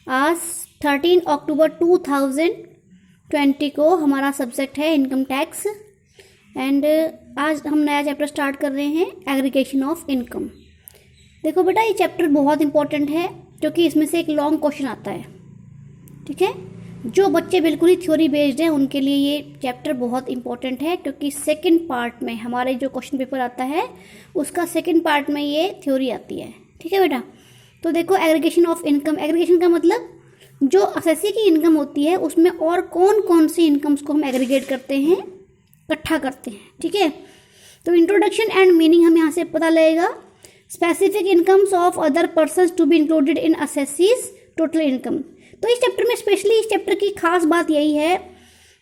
आज 13 अक्टूबर 2020 को हमारा सब्जेक्ट है इनकम टैक्स एंड आज हम नया चैप्टर स्टार्ट कर रहे हैं एग्रीगेशन ऑफ इनकम। देखो बेटा, ये चैप्टर बहुत इंपॉर्टेंट है क्योंकि इसमें से एक लॉन्ग क्वेश्चन आता है। ठीक है, जो बच्चे बिल्कुल ही थ्योरी बेस्ड हैं उनके लिए ये चैप्टर बहुत इंपॉर्टेंट है क्योंकि सेकंड पार्ट में हमारे जो क्वेश्चन पेपर आता है उसका सेकंड पार्ट में ये थ्योरी आती है। ठीक है बेटा, तो देखो एग्रीगेशन ऑफ इनकम, एग्रीगेशन का मतलब जो असेसी की इनकम होती है उसमें और कौन कौन सी इनकम्स को हम एग्रीगेट करते हैं, इकट्ठा करते हैं। ठीक है, तो इंट्रोडक्शन एंड मीनिंग हम यहाँ से पता लगेगा। Specific incomes of other persons to be included in assessee's total income. तो इस चैप्टर में स्पेशली इस चैप्टर की खास बात यही है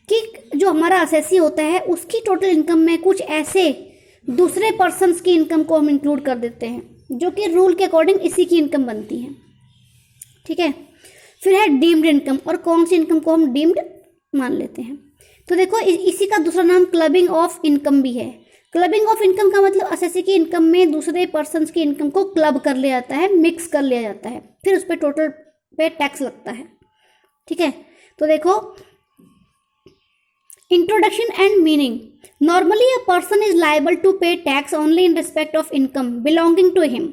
कि जो हमारा असेसी होता है उसकी टोटल इनकम में कुछ ऐसे दूसरे पर्सन्स की इनकम को हम इंक्लूड कर देते हैं जो कि रूल के अकॉर्डिंग इसी की इनकम बनती है। ठीक है, फिर है डीम्ड इनकम, और कौन सी इनकम को हम डीम्ड मान लेते हैं। तो देखो इसी का दूसरा नाम क्लबिंग ऑफ इनकम भी है। क्लबिंग ऑफ इनकम का मतलब असेसी की इनकम में दूसरे पर्सन्स की इनकम को क्लब कर लिया जाता है, मिक्स कर लिया जाता है, फिर उस पर टोटल पे टैक्स लगता है। ठीक है, तो देखो introduction and meaning. Normally a person is liable to pay tax only in respect of income belonging to him.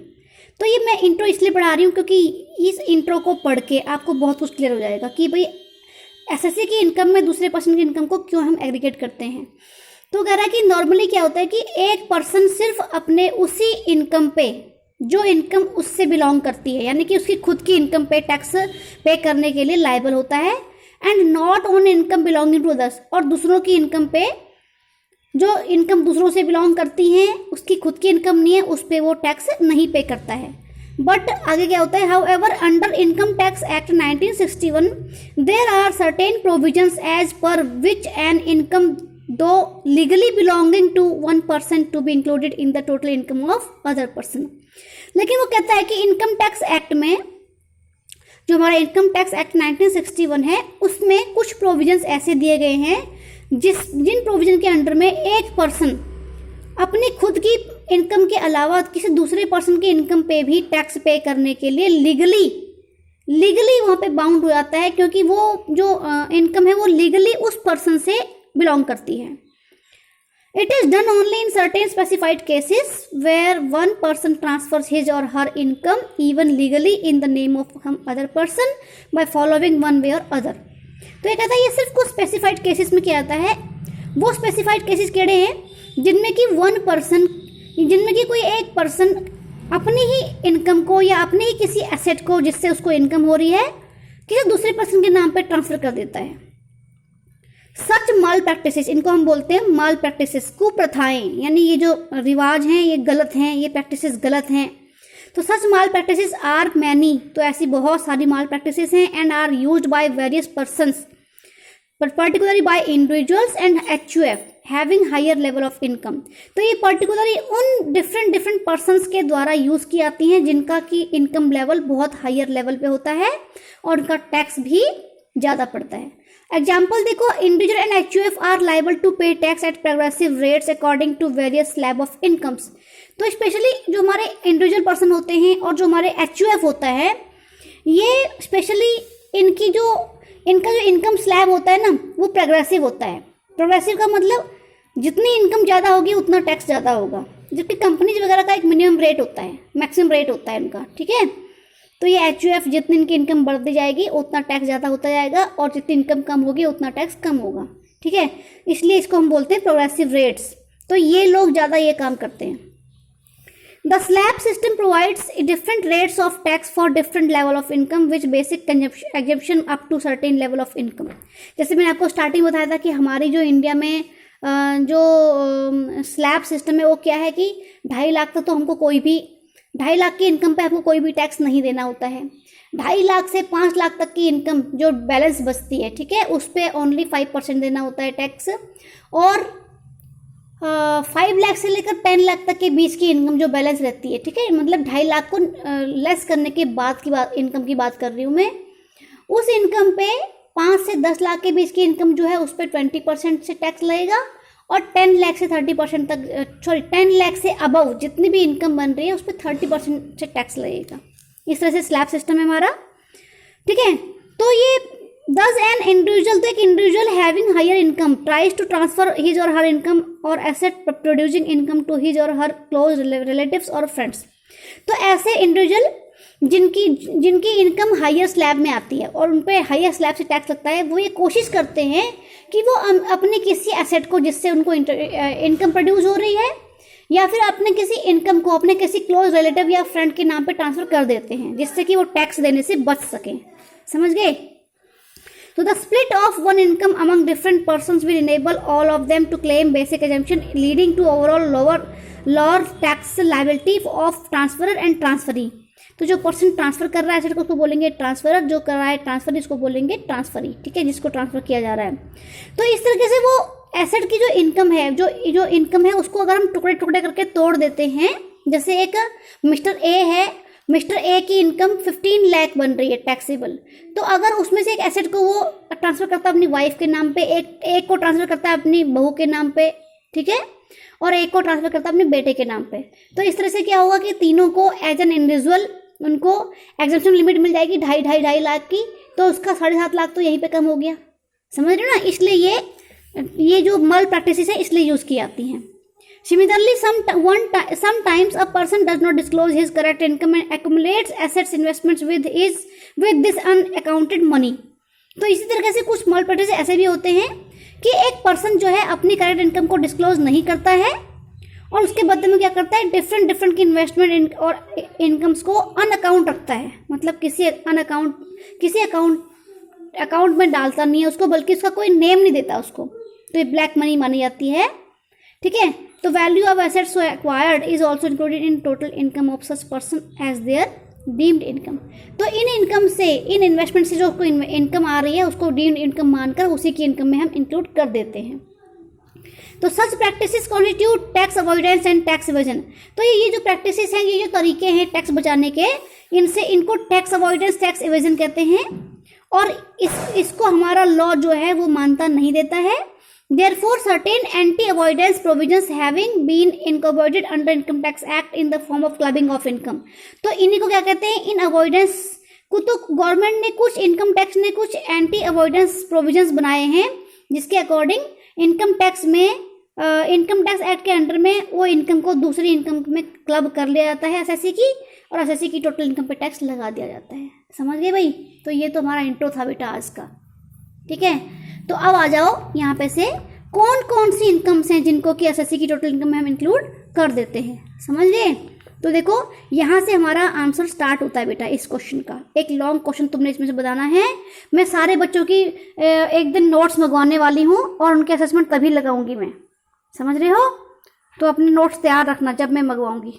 तो ये मैं इंट्रो इसलिए पढ़ा रही हूँ क्योंकि इस इंट्रो को पढ़ के आपको बहुत कुछ क्लियर हो जाएगा कि भाई एसएससी की इनकम में दूसरे पर्सन की इनकम को क्यों हम एग्रीगेट करते हैं। तो कह रहा है कि नॉर्मली क्या होता है कि एक पर्सन सिर्फ अपने उसी इनकम पे जो इनकम उससे बिलोंग करती है, यानी कि उसकी खुद की इनकम पे टैक्स पे करने के लिए लायबल होता है, and not on income belonging to others, और दूसरों की इनकम पे जो इनकम दूसरों से बिलोंग करती हैं उसकी खुद की इनकम नहीं है उस पर वो टैक्स नहीं पे करता है। बट आगे क्या होता है, however under income tax act 1961 there are certain provisions as per which an income though legally belonging to one person to be included in the total income of other person. लेकिन वो कहता है कि income tax act में, जो हमारा income tax act 1961 है, उसमें कुछ प्रोविजंस ऐसे दिए गए हैं जिन प्रोविजन के अंडर में एक पर्सन अपनी खुद की इनकम के अलावा किसी दूसरे पर्सन की इनकम पे भी टैक्स पे करने के लिए लीगली वहाँ पे बाउंड हो जाता है, क्योंकि वो जो इनकम है वो लीगली उस पर्सन से बिलोंग करती है। It is done only in certain specified cases where one person transfers his और her income even legally in the name of some other person by following one way or other. तो ये कहता है ये सिर्फ कुछ स्पेसिफाइड केसेस में क्या आता है, वो स्पेसिफाइड केसेस केड़े हैं जिनमें कि वन पर्सन, जिनमें कि कोई एक पर्सन अपनी ही इनकम को या अपने ही किसी एसेट को जिससे उसको इनकम हो रही है किसी दूसरे पर्सन के नाम पे ट्रांसफर कर देता है। सच माल प्रैक्टिसेस, इनको हम बोलते हैं माल प्रैक्टिसेस, कुप्रथाएं, यानी ये जो रिवाज हैं ये गलत हैं, ये प्रैक्टिसेस गलत हैं। तो such mal practices are many, तो ऐसी बहुत सारी माल प्रैक्टिसेस हैं, and are used by various persons particularly by individuals and HUF having higher level of income. तो ये पर्टिकुलरली उन डिफरेंट पर्सन्स के द्वारा यूज की आती हैं जिनका की इनकम लेवल बहुत हायर लेवल पे होता है और उनका टैक्स भी ज़्यादा पड़ता है। एग्जाम्पल देखो, individual and HUF are liable to pay tax at progressive rates according to various slab of incomes. तो स्पेशली जो हमारे इंडिविजुअल पर्सन होते हैं और जो हमारे HUF होता है, ये स्पेशली इनका जो इनकम स्लैब होता है ना वो प्रोग्रेसिव होता है। प्रोग्रेसिव का मतलब जितनी इनकम ज़्यादा होगी उतना टैक्स ज़्यादा होगा, जबकि कंपनीज वगैरह का एक मिनिमम रेट होता है, मैक्सिमम रेट होता है उनका। ठीक है, तो ये HUF जितनी इनकी इनकम बढ़ती जाएगी उतना टैक्स ज़्यादा होता जाएगा और जितनी इनकम कम होगी उतना टैक्स कम होगा। ठीक है, इसलिए इसको हम बोलते हैं प्रोग्रेसिव रेट्स। तो ये लोग ज़्यादा ये काम करते हैं। The slab system provides different rates of tax for different level of income with basic exemption up to certain level of income। जैसे मैंने आपको स्टार्टिंग बताया था कि हमारी जो इंडिया में जो स्लैब सिस्टम है वो क्या है कि 2.5 लाख तक तो हमको कोई भी 2.5 लाख की इनकम पे आपको कोई भी टैक्स नहीं देना होता है। 2.5 लाख से 5 लाख तक की इनकम जो बैलेंस बचती है, ठीक है, उस पर ओनली 5% देना होता है टैक्स, और 5 लाख से लेकर 10 लाख तक के बीच की इनकम जो बैलेंस रहती है, ठीक है, मतलब 2.5 लाख को लेस करने के बाद की इनकम की बात कर रही हूँ मैं, उस इनकम पे 5 से 10 लाख के बीच की इनकम जो है उस पर 20% से टैक्स लगेगा, और 10 लाख से 30% तक, 10 लाख से अबव जितनी भी इनकम बन रही है उस पर 30% से टैक्स लगेगा। इस तरह से स्लैब सिस्टम है हमारा। ठीक है। तो ये does an individual, तो एक individual having higher income tries to transfer his और हर इनकम और asset producing income to his और हर क्लोज रिलेटिव्स और फ्रेंड्स। तो ऐसे इंडिविजुअल जिनकी इनकम हायर स्लैब में आती है और उन पे हायर स्लैब से टैक्स लगता है, वो ये कोशिश करते हैं कि वो अपने किसी एसेट को जिससे उनको इनकम प्रोड्यूस हो रही है या फिर अपने किसी इनकम को अपने किसी क्लोज रिलेटिव या फ्रेंड के नाम पे ट्रांसफर कर देते हैं जिससे कि वो टैक्स देने से बच सकें। समझ गए? तो the split of one income among different persons will enable all of them to claim basic exemption leading to overall lower tax liability of transferor and transferee. तो जो पर्सन ट्रांसफर कर रहा है एसेट को उसको बोलेंगे ट्रांसफरर, जो कर रहा है ट्रांसफर इसको बोलेंगे ट्रांसफरी। ठीक है, जिसको ट्रांसफर किया जा रहा है। तो इस तरीके से वो एसेट की जो इनकम है, जो इनकम है उसको अगर हम टुकड़े टुकड़े करके तोड़ देते हैं, जैसे एक मिस्टर ए है, मिस्टर ए की इनकम 15 लाख बन रही है टैक्सेबल। तो अगर उसमें से एक एसेट को वो ट्रांसफर करता है अपनी वाइफ के नाम पे, एक को ट्रांसफर करता है अपनी बहू के नाम पे, ठीक है, और एक को ट्रांसफर करता है अपने बेटे के नाम पे, तो इस तरह से क्या होगा कि तीनों को एज एन इंडिविजुअल उनको एग्जेम्पशन लिमिट मिल जाएगी 2.5 लाख की। तो उसका 7.5 लाख तो यहीं पे कम हो गया। समझ रहे हो ना? इसलिए ये जो मल प्रैक्टिसेस है इसलिए यूज की जाती हैं। Similarly, sometimes a person does not disclose his correct income and accumulates assets investments with this unaccounted money. तो इसी तरीके से कुछ मल प्रैक्टिसेस ऐसे भी होते हैं कि एक पर्सन जो है अपनी करेक्ट इनकम को डिस्क्लोज नहीं करता है और उसके बदले में क्या करता है, डिफरेंट की इन्वेस्टमेंट और इनकम्स को अनअकाउंट रखता है। मतलब किसी अकाउंट में डालता नहीं है उसको, बल्कि उसका कोई नेम नहीं देता उसको। तो ये ब्लैक मनी मानी जाती है। ठीक है, तो value of assets acquired is also included in total income of such person as their deemed income. तो इन इनकम से, इन इन्वेस्टमेंट से जो उसको इनकम आ रही है उसको डीम्ड इनकम मानकर उसी की इनकम में हम इंक्लूड कर देते हैं। तो such practices constitute tax avoidance and tax evasion. तो ये जो प्रैक्टिसेस हैं, ये जो तरीके हैं टैक्स बचाने के, इनको टैक्स अवॉइडेंस टैक्स इवेजन कहते हैं। और इसको हमारा लॉ जो है वो मानता नहीं देता है। Therefore, certain anti-avoidance provisions having been incorporated under Income Tax Act in the form of clubbing of income। तो इन्हीं को क्या कहते हैं, इन अवॉइडेंस को। तो गवर्नमेंट ने कुछ, इनकम टैक्स ने कुछ एंटी अवॉइडेंस प्रोविजंस बनाए हैं जिसके अकॉर्डिंग इनकम टैक्स एक्ट के अंडर में वो इनकम को दूसरी इनकम में क्लब कर लिया जाता है एसएससी की, और एसएससी की टोटल इनकम पे टैक्स लगा दिया जाता है। समझ गए भाई? तो ये तो हमारा इंट्रो था बेटा आज का। ठीक है, तो अब आ जाओ यहाँ पे से कौन कौन सी इनकम्स हैं जिनको कि एसएससी की टोटल इनकम में हम इंक्लूड कर देते हैं। समझ गए? तो देखो यहाँ से हमारा आंसर स्टार्ट होता है बेटा इस क्वेश्चन का। एक लॉन्ग क्वेश्चन तुमने इसमें से बताना है। मैं सारे बच्चों की एक दिन नोट्स मंगवाने वाली हूँ और उनके असेसमेंट तभी लगाऊंगी मैं। समझ रहे हो? तो अपने नोट्स तैयार रखना जब मैं मंगवाऊंगी।